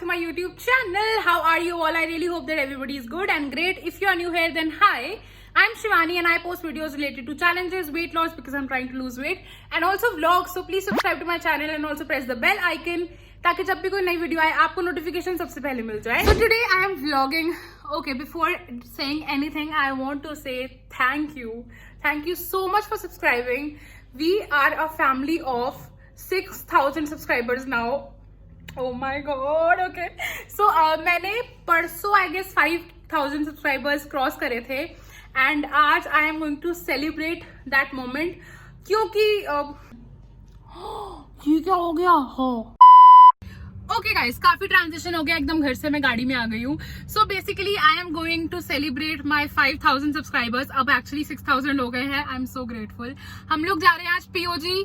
to my YouTube channel. How are you all? I really hope that everybody is good and great. If you are new here, then hi. I'm Shivani and I post videos related to challenges, weight loss because I'm trying to lose weight and also vlogs. So please subscribe to my channel and also press the bell icon ताकि जब भी कोई नई video आए आपको notification सबसे पहले मिल जाए. So today I am vlogging. Okay, before saying anything, I want to say thank you. Thank you so much for subscribing. We are a family of 6,000 subscribers now. Oh my god. Okay. So मैंने परसों I guess 5,000 subscribers cross करे थे and आज I am going to celebrate that moment क्योंकि ये क्या हो गया? हाँ. ओके गाइस, काफी ट्रांजिशन हो गया, एकदम घर से मैं गाड़ी में आ गई हूँ. So basically I am going to celebrate my 5,000 subscribers. अब एक्चुअली 6,000 हो गए हैं. I am so grateful. हम लोग जा रहे हैं आज POG.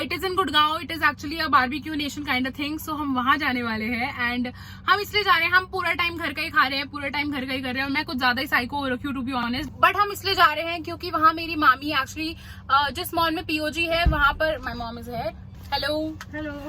It is in Gurgaon. It is actually a Barbeque Nation kind of thing. So हम वहां जाने वाले हैं एंड हम इसलिए जा रहे हैं. हम पूरा टाइम घर का ही खा रहे हैं, पूरा टाइम घर का ही कर रहे हैं. मैं कुछ ज्यादा ही साइको हो रखी हूँ टू बी ऑनेस्ट. बट हम इसलिए जा रहे हैं क्योंकि वहां मेरी मामी एक्चुअली जिस मॉल में पीओजी है वहां पर माई मॉम इज है. हेलो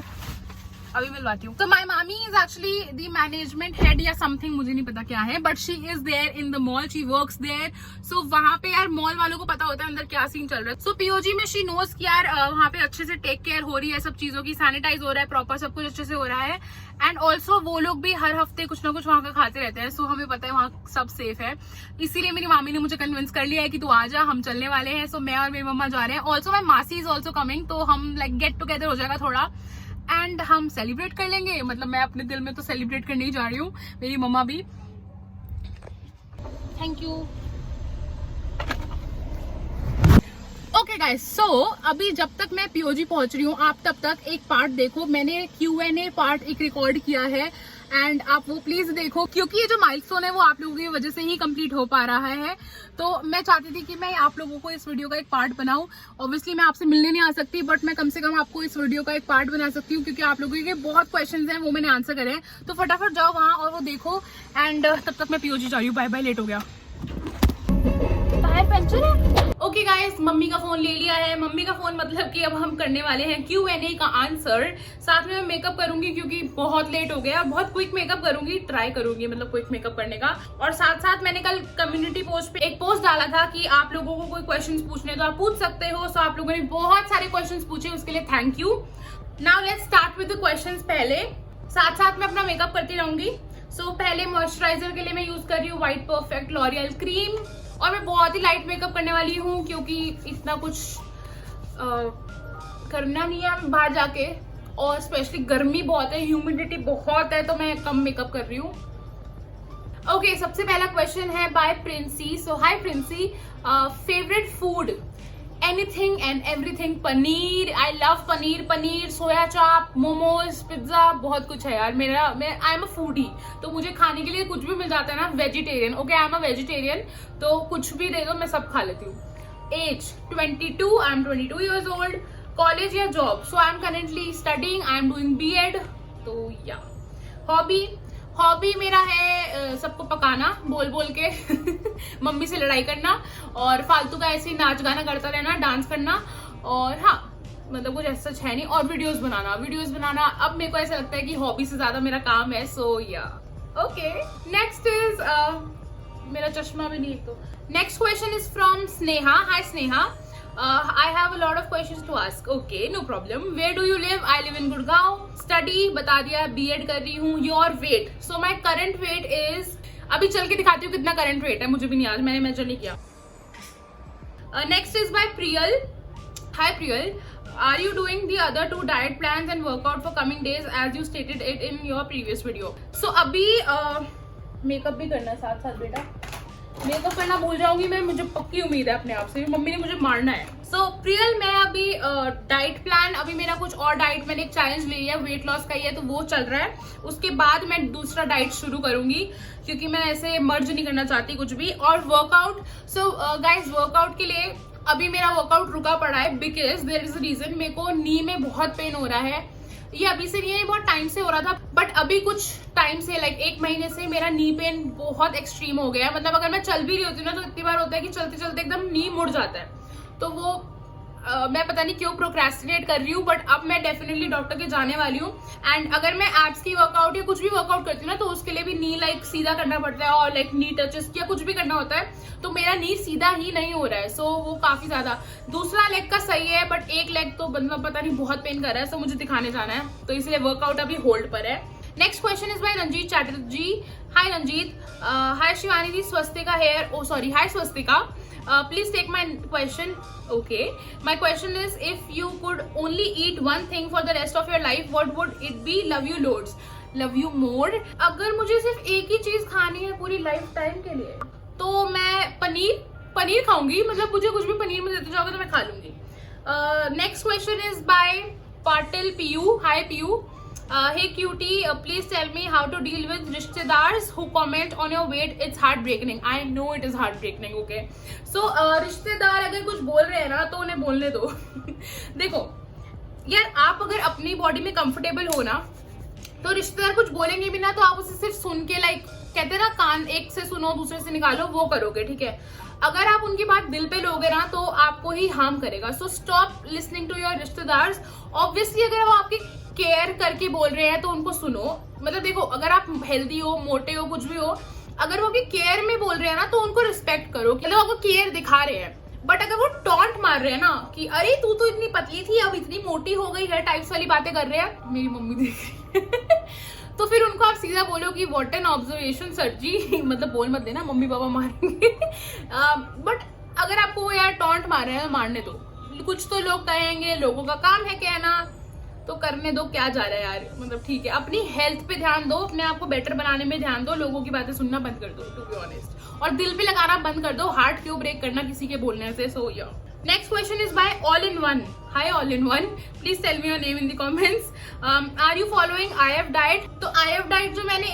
अभी मिलवाती हूँ. तो माई मामी is actually the management head या समथिंग, मुझे नहीं पता क्या है, but she is there in the mall. She works there. So वहां पे यार मॉल वालों को पता होता है अंदर क्या सीन चल रहा है. सो पीओजी में शी नोज कि यार वहां पे अच्छे से टेक केयर हो रही है सब चीजों की. सैनिटाइज हो रहा है प्रॉपर, सब कुछ अच्छे से हो रहा है. एंड ऑल्सो वो लोग भी हर हफ्ते कुछ ना कुछ वहां का खाते रहते हैं. सो हमें पता है वहां सब सेफ है. इसीलिए मेरी मामी ने मुझे कन्विंस कर लिया है कि तू आ जा, हम चलने वाले हैं. सो मैं और मेरी मम्मा जा रहे हैं. ऑल्सो माई मासी इज ऑल्सो कमिंग. तो हम लाइक गेट टुगेदर हो जाएगा थोड़ा एंड हम सेलिब्रेट कर लेंगे. मतलब मैं अपने दिल में तो सेलिब्रेट करने ही जा रही हूँ, मेरी मम्मा भी. Thank you. ओके गाइस, सो अभी जब तक मैं पीओजी पहुंच रही हूँ आप तब तक एक पार्ट देखो. मैंने Q&A पार्ट एक रिकॉर्ड किया है एंड आप वो प्लीज देखो क्योंकि ये जो माइलस्टोन है वो आप लोगों की वजह से ही कंप्लीट हो पा रहा है. तो मैं चाहती थी कि मैं आप लोगों को इस वीडियो का एक पार्ट बनाऊं. ऑब्वियसली मैं आपसे मिलने नहीं आ सकती बट मैं कम से कम आपको इस वीडियो का एक पार्ट बना सकती हूँ क्योंकि आप लोगों के बहुत क्वेश्चंस हैं वो मैंने आंसर करे हैं. तो फटाफट जाओ वहां और वो देखो एंड तब तक मैं पीओजी जा रही हूँ. बाय बाय, लेट हो गया. पंचर है. ओके गाइस, मम्मी का फोन ले लिया है. मम्मी का फोन मतलब कि अब हम करने वाले हैं Q&A का आंसर. साथ में मैं मेकअप करूंगी क्योंकि बहुत लेट हो गया. बहुत क्विक मेकअप करूंगी, ट्राई करूंगी मतलब क्विक मेकअप करने का. और साथ साथ मैंने कल कम्युनिटी पोस्ट पे एक पोस्ट डाला था कि आप लोगों को कोई क्वेश्चंस पूछने तो आप पूछ सकते हो. सो आप लोगों ने बहुत सारे क्वेश्चंस पूछे, उसके लिए thank you. Now let's start with the questions. पहले साथ साथ मैं अपना मेकअप करती रहूंगी. सो पहले मॉइस्चराइजर के लिए मैं यूज कर रही हूँ व्हाइट परफेक्ट लॉरियल क्रीम. और मैं बहुत ही लाइट मेकअप करने वाली हूँ क्योंकि इतना कुछ करना नहीं है बाहर जाके. और स्पेशली गर्मी बहुत है, ह्यूमिडिटी बहुत है, तो मैं कम मेकअप कर रही हूँ. ओके, सबसे पहला क्वेश्चन है by Princy. So hi Princy, favourite food? Anything and everything. Paneer, I love paneer, soya chaap, momos, pizza, बहुत कुछ है यार. आई एम अ फूडी, तो मुझे खाने के लिए कुछ भी मिल जाता है ना. Vegetarian. Okay, I am a vegetarian, तो कुछ भी दे दो मैं सब खा लेती हूँ. Age 22, I am 22 years old. College या job? So I am currently studying, I am doing B.Ed. तो या हॉबी मेरा है सबको पकाना बोल बोल के मम्मी से लड़ाई करना और फालतू का ऐसे ही नाच गाना करता रहना, डांस करना. और हाँ, मतलब कुछ ऐसा है नहीं. और वीडियोस बनाना. अब मेरे को ऐसा लगता है कि हॉबी से ज्यादा मेरा काम है. सो या ओके. नेक्स्ट इज मेरा चश्मा भी नहीं तो. Next question is from Sneha. Hi Sneha, I have a lot of questions to ask. Okay, no problem. Where do you live? I live in Gurgaon. Study बता दिया, B.Ed कर रही हूँ. Your weight? So my current weight is, अभी चल के दिखाती हूँ कितना current weight है, मुझे भी नहीं याद, मैंने मेजर नहीं किया. Next is by Priyal. Hi Priyal, are you doing the other 2 diet plans and workout for coming days as you stated it in your previous video? So अभी मेकअप भी करना है साथ साथ बेटा. मेकअप करना भूल जाऊंगी मैं, मुझे पक्की उम्मीद है अपने आप से. मम्मी ने मुझे मारना है. सो प्रियल, मैं अभी डाइट प्लान, अभी मेरा कुछ और डाइट, मैंने एक चैलेंज ले लिया वेट लॉस का ही है तो वो चल रहा है. उसके बाद मैं दूसरा डाइट शुरू करूंगी क्योंकि मैं ऐसे मर्ज नहीं करना चाहती कुछ भी. और वर्कआउट, सो गाइज वर्कआउट के लिए अभी मेरा वर्कआउट रुका पड़ा है because there is a reason. मेरे को नी में बहुत पेन हो रहा है. ये अभी से नहीं है, बहुत टाइम से हो रहा था बट अभी कुछ टाइम से लाइक 1 महीने से मेरा नी पेन बहुत एक्सट्रीम हो गया है. मतलब अगर मैं चल भी रही होती हूँ ना तो इतनी बार होता है कि चलते चलते एकदम नी मुड़ जाता है. तो वो मैं पता नहीं क्यों प्रोक्रेस्टिनेट कर रही हूँ बट अब मैं डेफिनेटली डॉक्टर के जाने वाली हूँ. एंड अगर मैं एब्स की वर्कआउट या कुछ भी वर्कआउट करती हूँ ना, तो उसके लिए भी नी लाइक सीधा करना पड़ता है और लाइक नी टचेस या कुछ भी करना होता है, तो मेरा नी सीधा ही नहीं हो रहा है। सो वो काफी ज्यादा, दूसरा लेग का सही है बट एक लेग तो मतलब पता नहीं बहुत पेन कर रहा है, सो मुझे दिखाने जाना है, तो इसलिए वर्कआउट अभी होल्ड पर है। Next question is by Ranjit Chatterjee. Hi Ranjit, hi Shivani ji, Swastika here, oh sorry, hi Swastika, please take my question. Okay, my question is, if you could only eat one thing for the rest of your life, what would it be? Love you loads. Love you more. अगर मुझे सिर्फ एक ही चीज खानी है पूरी life time के लिए, तो मैं पनीर खाऊंगी, मतलब मुझे कुछ भी पनीर में देते जाओगे तो मैं खा लूंगी। Next question is by Patil Piyu. Hi Piyu, hey cutie, please tell me how to deal with rishtedars who comment on your weight. It's heartbreaking. I know it is heartbreaking. Okay, so रिश्तेदार अगर कुछ बोल रहे हैं ना तो उन्हें बोलने दो। देखो यार, आप अगर अपनी बॉडी में कंफर्टेबल हो ना, तो रिश्तेदार कुछ बोलेंगे भी ना, तो आप उसे सिर्फ सुन के, लाइक कहते हैं ना, कान एक से सुनो दूसरे से निकालो, वो करोगे, ठीक है। अगर आप उनकी बात दिल पे लोगे ना तो आपको ही हार्म करेगा। So stop listening to your रिश्तेदार। ऑब्वियसली अगर वो आपकी केयर करके बोल रहे हैं तो उनको सुनो। मतलब देखो, अगर आप हेल्दी हो, मोटे हो, कुछ भी हो, अगर वो आपकी केयर में बोल रहे हैं ना तो उनको रिस्पेक्ट करो, मतलब आपको केयर दिखा रहे हैं। बट अगर वो टॉन्ट मार रहे हैं ना कि अरे तू तो इतनी पतली थी अब इतनी मोटी हो गई है, टाइप्स वाली बातें कर रहे हैं, मेरी मम्मी देख रही है तो फिर उनको आप सीधा बोलो कि व्हाट एन ऑब्जर्वेशन सर जी। मतलब बोल मत देना, मम्मी पापा मारेंगे। बट अगर आपको वो यार टॉन्ट मार रहे हैं, मारने दो। कुछ तो लोग कहेंगे, लोगों का काम है कहना, तो करने दो, क्या जा रहा है यार। मतलब ठीक है, अपनी हेल्थ पे ध्यान दो, अपने आप को बेटर बनाने में ध्यान दो, लोगों की बातें सुनना बंद कर दो, टू बी ऑनेस्ट, और दिल पे लगाना बंद कर दो, हार्ट क्यों ब्रेक करना किसी के बोलने से। So yeah next question is by all in one. Hi all in one, please tell me your name in the comments. Are you following IF diet? तो IF डाइट जो मैंने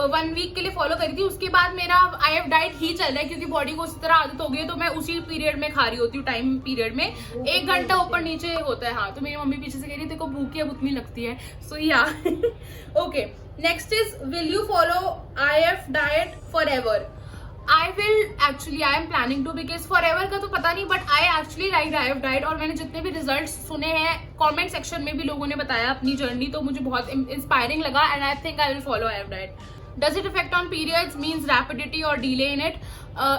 1 वीक के लिए फॉलो करी थी, उसके बाद मेरा IF डाइट ही चल रहा है, क्योंकि बॉडी को उसी तरह आदत हो गई है, तो मैं उसी पीरियड में खा रही होती हूँ, टाइम पीरियड में 1 घंटा ऊपर नीचे होता है। हाँ, तो मेरी मम्मी पीछे से कह रही देखो भूखी अब उतनी लगती है। सो या okay, next is, will you follow IF diet for ever? I am planning to, because forever का तो पता नहीं, but I actually like IF diet, और मैंने जितने भी रिजल्ट्स सुने हैं कमेंट सेक्शन में भी लोगों ने बताया अपनी जर्नी, तो मुझे बहुत इंस्पायरिंग लगा, and I think I will follow IF diet. Does it effect on periods, means rapidity और डिले इन इट?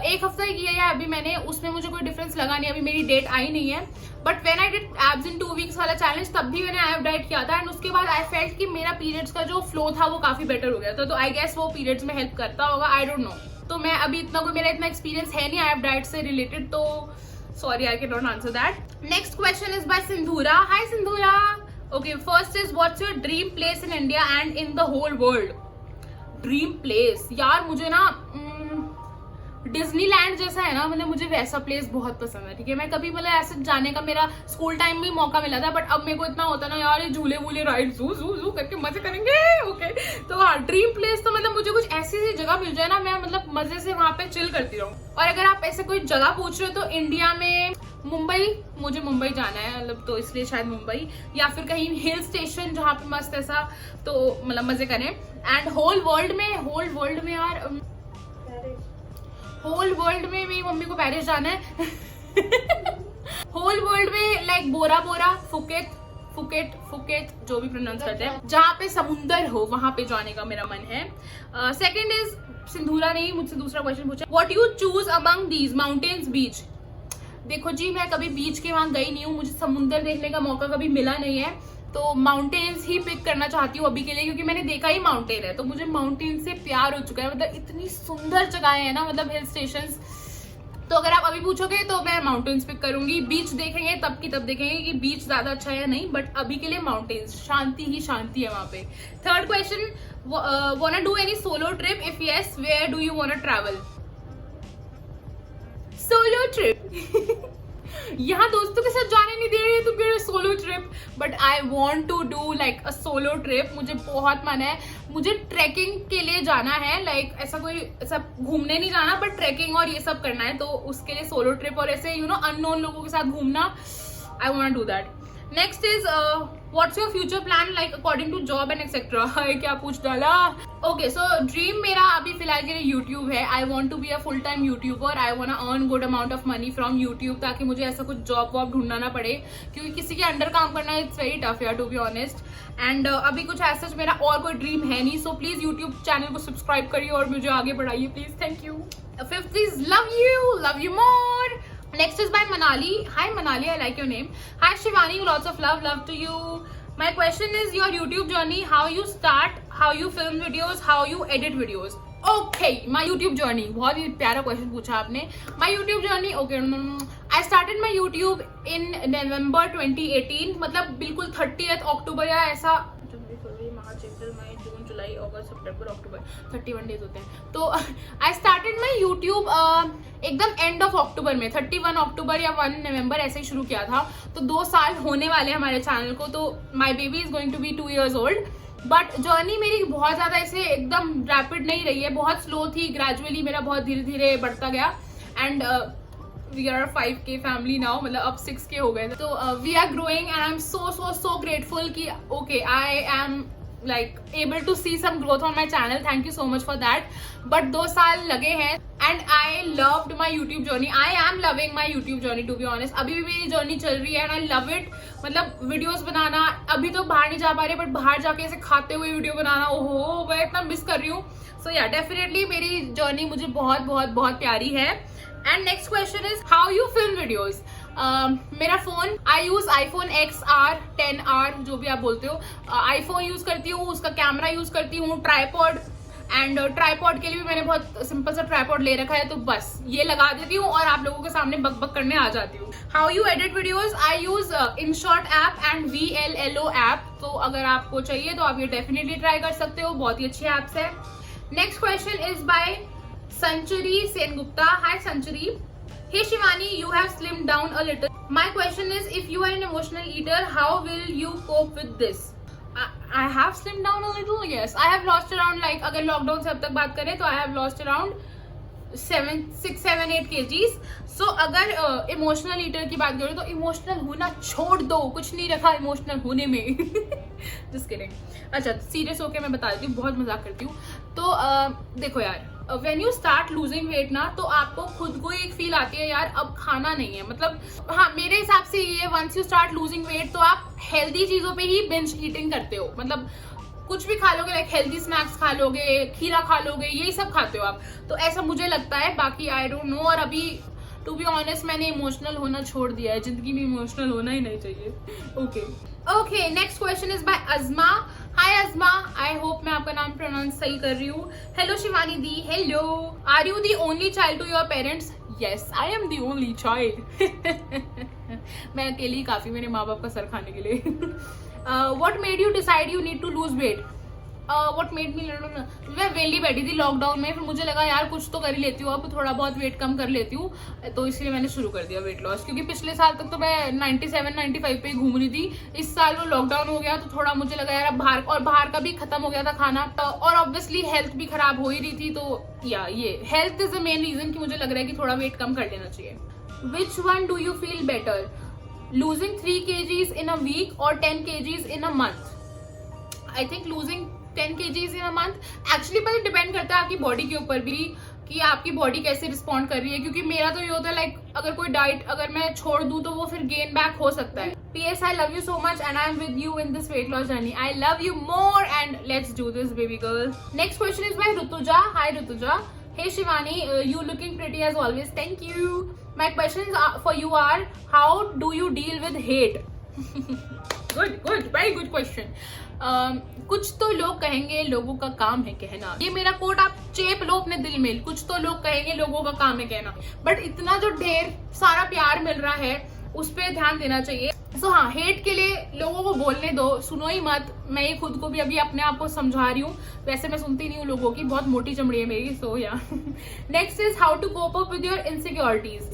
1 हफ्ता किया है अभी मैंने, उसमें मुझे कोई डिफरेंस लगा नहीं, अभी मेरी डेट आई नहीं है। But when I did abs in 2 weeks वाला चैलेंज, तब भी मैंने IF डाइट किया था, एंड उसके बाद आई फेल्ट कि मेरा पीरियड्स का जो फ्लो था वो काफी बेटर हो गया था, तो आई गेस वो पीरियड्स में हेल्प करता होगा, आई डोंट नो। तो मैं अभी मेरा इतना एक्सपीरियंस है नहीं IF डाइट से रिलेटेड, तो sorry I can not answer that. Next question is by Sindhura. Hi Sindhura, okay, first is what's your dream place in India and in the whole world? Dream place यार, मुझे ना Disneyland जैसा है ना, मतलब मुझे वैसा प्लेस बहुत पसंद है, ठीक है। मैं कभी मतलब ऐसे जाने का मेरा स्कूल टाइम में मौका मिला था, बट अब मेरे को इतना होता ना यार, ये झूले वूले राइड जू जू जू करके मजे करेंगे। ओके, तो हाँ, ड्रीम प्लेस तो मतलब मुझे कुछ ऐसी जगह मिल जाए ना, मैं मतलब मजे से वहां पे चिल करती रहूं। और अगर आप ऐसे कोई जगह पूछ रहे हो तो इंडिया में मुंबई, मुझे मुंबई जाना है, मतलब तो इसलिए शायद मुंबई, या फिर कहीं हिल स्टेशन जहाँ पे मस्त ऐसा, तो मतलब मजे करें। एंड होल वर्ल्ड में यार, होल वर्ल्ड में मेरी मम्मी को पेरिस जाना है। होल वर्ल्ड में लाइक बोरा बोरा, फुकेट जो भी प्रोनाउंस करते हैं, जहाँ पे समुंदर हो वहां पे जाने का मेरा मन है। सेकंड इज, सिंधुरा ने मुझसे दूसरा क्वेश्चन पूछा, what you choose among these, mountains, beach? देखो जी, मैं कभी बीच के वहां गई नहीं हूँ, मुझे समुंदर देखने का मौका कभी मिला नहीं है, तो माउंटेन्स ही पिक करना चाहती हूँ अभी के लिए, क्योंकि मैंने देखा ही माउंटेन है, तो मुझे माउंटेन से प्यार हो चुका है। मतलब इतनी सुंदर जगहें हैं ना, मतलब हिल स्टेशंस, तो अगर आप अभी पूछोगे तो मैं माउंटेन्स पिक करूंगी। बीच देखेंगे तब की तब देखेंगे कि बीच ज्यादा अच्छा है या नहीं, बट अभी के लिए माउंटेन्स, शांति ही शांति है वहां पे। Third question, wanna do any solo trip? If yes, where do you wanna travel? Solo trip यहाँ दोस्तों के साथ जाने नहीं दे रही है तो फिर solo trip, but I want to do like a solo trip. मुझे बहुत मन है, मुझे ट्रैकिंग के लिए जाना है, लाइक ऐसा कोई ऐसा घूमने नहीं जाना, बट ट्रैकिंग और ये सब करना है, तो उसके लिए सोलो ट्रिप और ऐसे अननोन लोगों के साथ घूमना, I want to do that. Next is what's your future plan like according to job and etcetera? क्या पूछ डाला। ओके सो ड्रीम मेरा अभी फिलहाल के लिए यूट्यूब है। I want to be a full time YouTuber. I want to earn good amount of money from YouTube, ताकि मुझे ऐसा कुछ जॉब वॉब ढूंढना ना पड़े, क्योंकि किसी के अंडर काम करना इट्स वेरी टफ यार, टू बी ऑनेस्ट। एंड अभी कुछ ऐसा मेरा और कोई ड्रीम है नहीं। सो प्लीज यूट्यूब चैनल को सब्सक्राइब करिए और मुझे आगे बढ़ाइए please, thank you. Fifth is love you more. Next is by Manali. Hi Manali, I like your name. Hi Shivani, lots of love to you. My question is your YouTube journey, how you start, how you film videos, how you edit videos. Okay, my YouTube journey. बहुत ही प्यारा question पूछा आपने. My YouTube journey, okay. I started my YouTube in November 2018. मतलब बिल्कुल 30th अक्टूबर या ऐसा, मार्च अप्रैल मई जून जुलाई अगस्त सितंबर अक्टूबर, 31 days होते हैं. तो आई स्टार्टेड माई यूट्यूब एकदम एंड ऑफ अक्टूबर में, 31 अक्टूबर या 1 नवंबर ऐसे ही शुरू किया था. तो 2 साल होने वाले हैं हमारे चैनल को. तो my baby is going to be 2 years old. But journey मेरी बहुत ज्यादा ऐसे एकदम रैपिड नहीं रही है, बहुत स्लो थी. ग्रेजुअली मेरा बहुत धीरे धीरे बढ़ता गया. And we are a 5K family now, मतलब अब 6K हो गए. तो we are growing and I'm so grateful कि okay, I am like able to see some growth on my channel. Thank you so much for that. But 2 साल लगे हैं and I loved my YouTube journey. I am loving my YouTube journey to be honest. अभी भी मेरी journey चल रही है and I love it. मतलब वीडियोस बनाना, अभी तो बाहर नहीं जा पा रहे, बट बाहर जाके ऐसे खाते हुए वीडियो बनाना, ओहो मैं इतना मिस कर रही हूँ. सो या डेफिनेटली मेरी जर्नी मुझे बहुत प्यारी है. And next question is how you film videos. मेरा फोन, आई यूज iPhone XR 10R जो भी आप बोलते हो. आईफोन यूज करती हूँ, उसका कैमरा यूज करती हूँ, ट्राईपॉड. एंड ट्राईपॉड के लिए भी मैंने बहुत सिंपल सा ट्राईपॉड ले रखा है, तो बस ये लगा देती हूँ और आप लोगों के सामने बक करने आ जाती हूँ. How you edit videos. I use InShot app and VLLO app. तो अगर आपको चाहिए तो आप ये डेफिनेटली ट्राई कर सकते हो, बहुत ही अच्छे ऐप्स है. Next question is bye Sanchari Sengupta. Hi Sanchari. Hey Shivani, you have slimmed down a little. My question is, if you are an emotional eater, how will you cope with this? I have slimmed down a little. Yes, I have lost around, like अगर lockdown से अब तक बात करें तो I have lost around 6-7-8 kgs. सो अगर emotional eater की बात करें तो इमोशनल होना छोड़ दो, कुछ नहीं रखा इमोशनल होने में. Just kidding. अच्छा सीरियस होके मैं बता देती हूँ, बहुत मजाक करती हूँ. तो देखो यार, when you start losing wait ना, तो आपको खुद को एक फील आती है यार अब खाना नहीं है. मतलब हाँ, मेरे हिसाब से ये once you start losing weight तो आप हेल्दी चीजों पे ही बिंज ईटिंग करते हो. मतलब कुछ भी खा लोगे, लाइक हेल्दी स्नैक्स खा लोगे, खीरा खा लोगे, यही सब खाते हो आप. तो ऐसा मुझे लगता है, बाकी आई डोंट नो. और अभी टू बी ऑनेस्ट मैंने इमोशनल होना छोड़ दिया है. जिंदगी में इमोशनल होना ही नहीं चाहिए. Okay next question is by Azma. Hi Ajma, I hope मैं आपका नाम प्रोनाउंस सही कर रही हूँ. हेलो शिवानी दी. Hello. Are you the only child to your parents. Yes I am the only child. मैं अकेली काफी मेरे माँ बाप का सर खाने के लिए. What made you decide you need to lose weight? What made me, मैं वेली बैठी थी लॉकडाउन में, फिर मुझे लगा यार कुछ तो कर ही लेती हूँ, अब थोड़ा बहुत वेट कम कर लेती हूँ. तो इसलिए मैंने शुरू कर दिया वेट लॉस. क्योंकि पिछले साल तक तो मैं 97-95 पे ही घूम रही थी. इस साल वो लॉकडाउन हो गया तो थोड़ा मुझे लगा यार अब बाहर का भी खत्म हो गया था खाना. और ऑब्वियसली हेल्थ भी खराब हो ही रही थी. तो या ये health is the main reason कि मुझे लग रहा है कि थोड़ा वेट कम कर लेना चाहिए. Which one do you feel better, losing 3 kgs in a week or 10 kgs in a month? I think losing 10 kgs in a month. Actually पर डिपेंड करता है आपकी बॉडी के ऊपर भी कि आपकी बॉडी कैसे रिस्पॉन्ड कर रही है. क्योंकि मेरा तो ये होता है लाइक अगर कोई डाइट अगर मैं छोड़ दूं तो वो फिर गेन बैक हो सकता है. PS I love you so much and I am with you in this weight loss journey. I love you more and let's do this baby girl. Next question is by Rutuja. Hi Rutuja. Hey Shivani, you looking pretty as always. Thank you. My questions for you are, how do you deal with hate? good, very good question. कुछ तो लोग कहेंगे लोगों का काम है कहना. ये मेरा कोट आप चेप लो अपने दिल में. कुछ तो लोग कहेंगे लोगों का काम है कहना. बट इतना जो ढेर सारा प्यार मिल रहा है उस पर ध्यान देना चाहिए. सो हाँ, हेट के लिए लोगों को बोलने दो, सुनो ही मत. मैं ये खुद को भी अभी अपने आप को समझा रही हूँ. वैसे मैं सुनती नहीं हूँ लोगों की, बहुत मोटी चमड़ी है मेरी. So yeah next is how to cope up with your insecurities.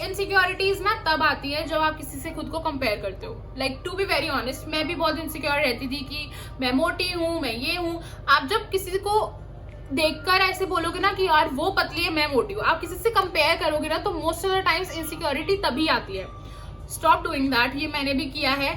Insecurities ना तब आती है जब आप किसी से खुद को कंपेयर करते हो. Like to be very honest, मैं भी बहुत इनसिक्योर रहती थी कि मैं मोटी हूँ, मैं ये हूँ. आप जब किसी को देखकर ऐसे बोलोगे ना कि यार वो पतली है मैं मोटी हूँ, आप किसी से कंपेयर करोगे ना, तो most of the times insecurity तभी आती है. Stop doing that. ये मैंने भी किया है.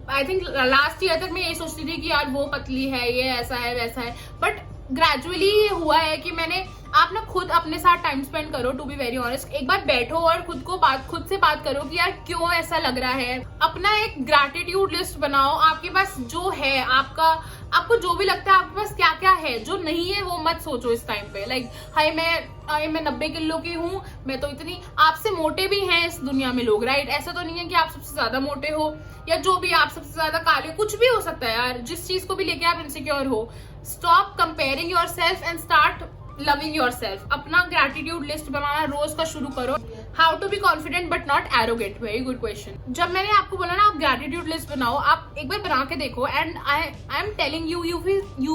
आई थिंक लास्ट ईयर तक मैं यही सोचती थी कि यार वो पतली है, ये ऐसा है वैसा है, बट ग्रेजुअली ये हुआ है कि मैंने, आप ना खुद अपने साथ टाइम स्पेंड करो, टू बी वेरी ऑनेस्ट, एक बार बैठो और खुद से बात करो कि यार क्यों ऐसा लग रहा है। अपना एक ग्रैटिट्यूड लिस्ट बनाओ, आपके पास जो है, आपको जो भी लगता है आपके पास क्या क्या है, जो नहीं है वो मत सोचो इस टाइम पे। लाइक हाय मैं 90 किलो की हूँ, मैं तो इतनी, आपसे मोटे भी हैं इस दुनिया में लोग, राइट? ऐसा तो नहीं है कि आप सबसे ज्यादा मोटे हो या जो भी, आप सबसे ज्यादा काले, कुछ भी हो सकता है यार, जिस चीज को भी लेके आप इनसिक्योर हो। Stop comparing yourself and start loving yourself. अपना ग्रैटिट्यूड लिस्ट बनाना रोज का शुरू करो। How to be confident but not arrogant, very good question. जब मैंने आपको बोला ना आप ग्रैटिट्यूड लिस्ट बनाओ, आप एक बार बना के देखो, and I am telling you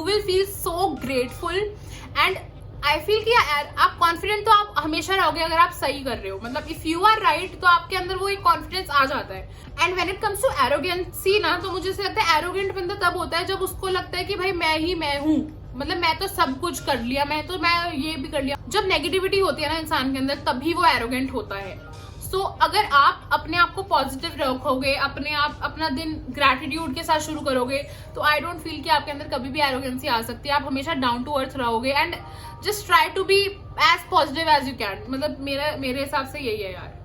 will feel so grateful. And I feel कि आप कॉन्फिडेंट तो आप हमेशा रहोगे अगर आप सही कर रहे हो, मतलब इफ यू आर राइट तो आपके अंदर वो एक कॉन्फिडेंस आ जाता है। And when it comes to arrogancy ना, तो मुझे ऐसा लगता है एरोगेंट बंदा तब होता है जब उसको लगता है कि भाई मैं हूँ, मतलब मैं तो सब कुछ कर लिया, मैं ये भी कर लिया। जब नेगेटिविटी होती है ना इंसान के अंदर, तभी वो एरोगेंट होता है। सो अगर आप अपने आप को पॉजिटिव रखोगे, अपना दिन ग्रैटिट्यूड के साथ शुरू करोगे, तो आई डोंट फील कि आपके अंदर कभी भी एरोगेंसी आ सकती है। आप हमेशा डाउन टू अर्थ रहोगे and just try to be as positive as you can. मतलब मेरे हिसाब से यही है यार।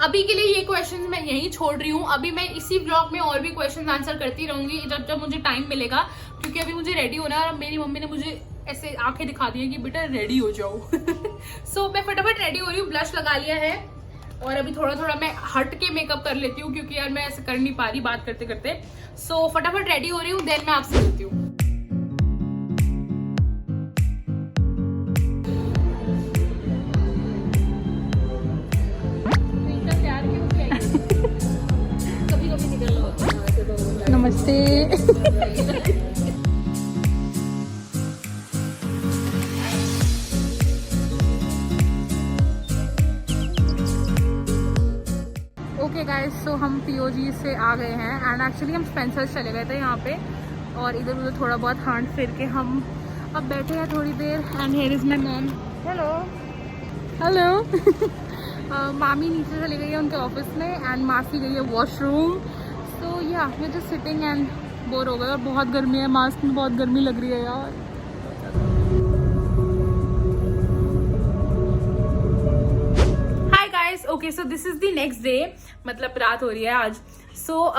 अभी के लिए ये क्वेश्चंस मैं यहीं छोड़ रही हूँ। अभी मैं इसी ब्लॉग में और भी क्वेश्चंस आंसर करती रहूंगी जब मुझे टाइम मिलेगा, क्योंकि अभी मुझे रेडी होना है और मेरी मम्मी ने मुझे ऐसे आंखें दिखा दी है कि बेटा रेडी हो जाओ। सो मैं फटाफट रेडी हो रही हूँ, ब्लश लगा लिया है और अभी थोड़ा मैं हट के मेकअप कर लेती हूँ, क्योंकि यार मैं ऐसे कर नहीं पा रही बात करते करते। सो फटाफट रेडी हो रही हूँ, देन मैं आपसे मिलती हूँ। नमस्ते। ओके गाइस, सो हम पीओजी से आ गए हैं एंड एक्चुअली हम स्पेंसर्स चले गए थे यहाँ पे, और इधर उधर थोड़ा बहुत हाथ फिर के हम अब बैठे हैं थोड़ी देर। And here is my mom. Hello hello. मामी नीचे चली गई है उनके ऑफिस में एंड मासी गई है वॉशरूम। तो yeah we just sitting and bore हो गए, और बहुत गर्मी है, मास्क में बहुत गर्मी लग रही है यार। Hi guys, okay so this is the next day, मतलब रात हो रही है आज। सो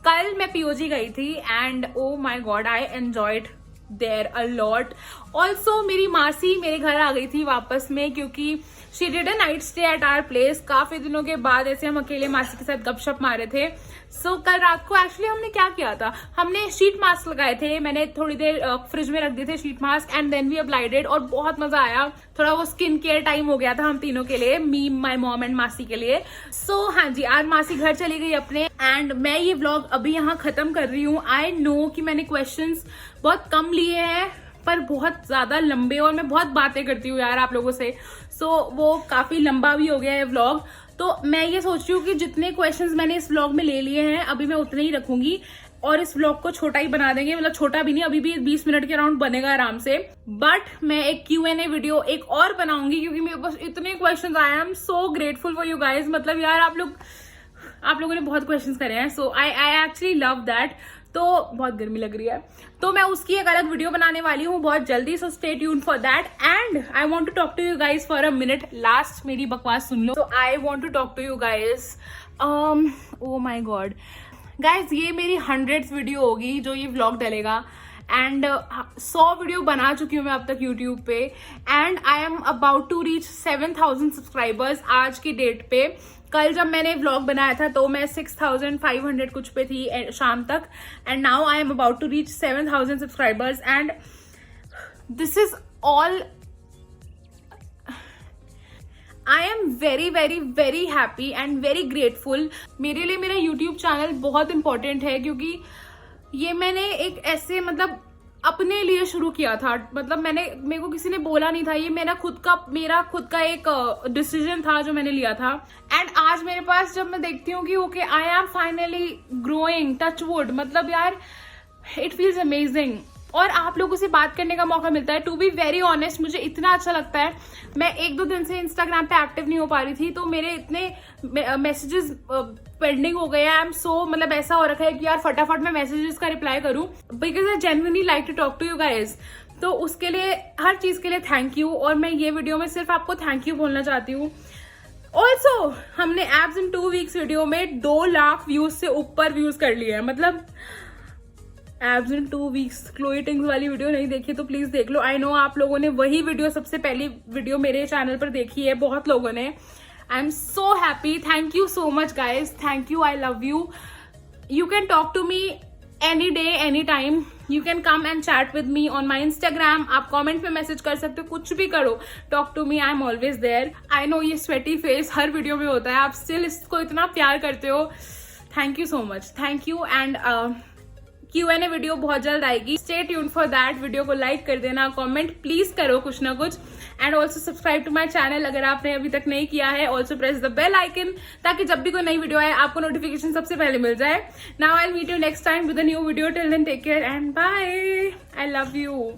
कल मैं पीओजी गई थी and oh my god I enjoyed there a lot. Also मेरी मासी मेरे घर आ गई थी वापस में, क्योंकि she did a night stay at our place. काफी दिनों के बाद ऐसे हम अकेले मासी के साथ गपशप मारे थे। सो कल रात को एक्चुअली हमने क्या किया था, हमने शीट मास्क लगाए थे, मैंने थोड़ी देर फ्रिज में रख दिए थे sheet mask, and then we applied, और बहुत मजा आया। थोड़ा वो स्किन केयर टाइम हो गया था हम तीनों के लिए, मी, माय मॉम एंड मासी के लिए। सो हाँ जी, आज मासी घर चली गई अपने, एंड मैं ये व्लॉग अभी यहाँ खत्म कर रही हूँ। आई नो कि मैंने क्वेश्चंस बहुत कम लिए हैं, पर बहुत ज्यादा लंबे, और मैं बहुत बातें करती हूँ यार आप लोगों से, सो वो काफी लंबा भी हो गया है व्लॉग। तो मैं ये सोच रही हूँ कि जितने क्वेश्चंस मैंने इस व्लॉग में ले लिए हैं अभी मैं उतने ही रखूंगी, और इस व्लॉग को छोटा ही बना देंगे, मतलब छोटा भी नहीं, अभी भी 20 मिनट के अराउंड बनेगा आराम से। बट मैं एक Q&A वीडियो एक और बनाऊंगी, क्योंकि मेरे पास इतने क्वेश्चंस आए। आई am so grateful for you guys. मतलब यार आप लोगों ने बहुत क्वेश्चंस करे हैं, सो आई एक्चुअली लव दैट। तो बहुत गर्मी लग रही है, तो मैं उसकी एक अलग वीडियो बनाने वाली हूँ बहुत जल्दी, so stay tuned for that. And I want to talk to you guys for a minute, last मेरी बकवास सुन लो। तो I want to talk to you guys, oh my god guys, ये मेरी 100th वीडियो होगी जो ये व्लॉग डलेगा, एंड 100 वीडियो बना चुकी हूँ मैं अब तक यूट्यूब पे, and I am about to reach 7000 subscribers आज की डेट पे। कल जब मैंने व्लॉग बनाया था तो मैं 6500 कुछ पे थी शाम तक, and now I am about to reach 7000 subscribers, and this is all, I am very very very happy and very grateful. मेरे लिए मेरा यूट्यूब चैनल बहुत इंपॉर्टेंट है, क्योंकि ये मैंने एक ऐसे मतलब अपने लिए शुरू किया था, मतलब मेरे को किसी ने बोला नहीं था, ये मेरा खुद का एक डिसीजन था जो मैंने लिया था। एंड आज मेरे पास जब मैं देखती हूँ कि okay I am finally growing, touch wood, मतलब यार इट फील्स अमेजिंग। और आप लोगों से बात करने का मौका मिलता है। टू बी वेरी ऑनेस्ट, मुझे इतना अच्छा लगता है। मैं 1-2 दिन से इंस्टाग्राम पे एक्टिव नहीं हो पा रही थी, तो मेरे इतने मैसेजेस पेंडिंग हो गए हैं। आई एम सो, मतलब ऐसा हो रखा है कि यार फटाफट मैं मैसेजेस का रिप्लाई करूं, because I genuinely like to talk to you guys. तो उसके लिए, हर चीज के लिए थैंक यू। और मैं ये वीडियो में सिर्फ आपको थैंक यू बोलना चाहती हूँ। ऑल्सो हमने एब्स इन 2 वीक्स वीडियो में 2 लाख व्यूज से ऊपर व्यूज कर लिए हैं। मतलब एब्स इन 2 वीक्स, क्लोई टिंग्स वाली वीडियो नहीं देखी तो प्लीज देख लो। आई नो आप लोगों ने वही वीडियो, सबसे पहली वीडियो मेरे चैनल पर देखी है, बहुत लोगों ने। I am so happy, thank you so much guys, thank you, I love you. You can talk to me any day any time, you can come and chat with me on my Instagram. आप comment पे message कर सकते हो, कुछ भी करो, talk to me, I am always there. I know ये sweaty face हर वीडियो में होता है, आप स्टिल इसको इतना प्यार करते हो, thank you so much, thank you. And Q&A video बहुत जल्द आएगी, stay tuned for that. Video को लाइक कर देना, कमेंट प्लीज करो कुछ ना कुछ, and also subscribe to my channel अगर आपने अभी तक नहीं किया है। Also press the bell icon, ताकि जब भी कोई नई वीडियो आए आपको नोटिफिकेशन सबसे पहले मिल जाए। Now I will meet you next time with a new video. Till then take care and bye, I love you.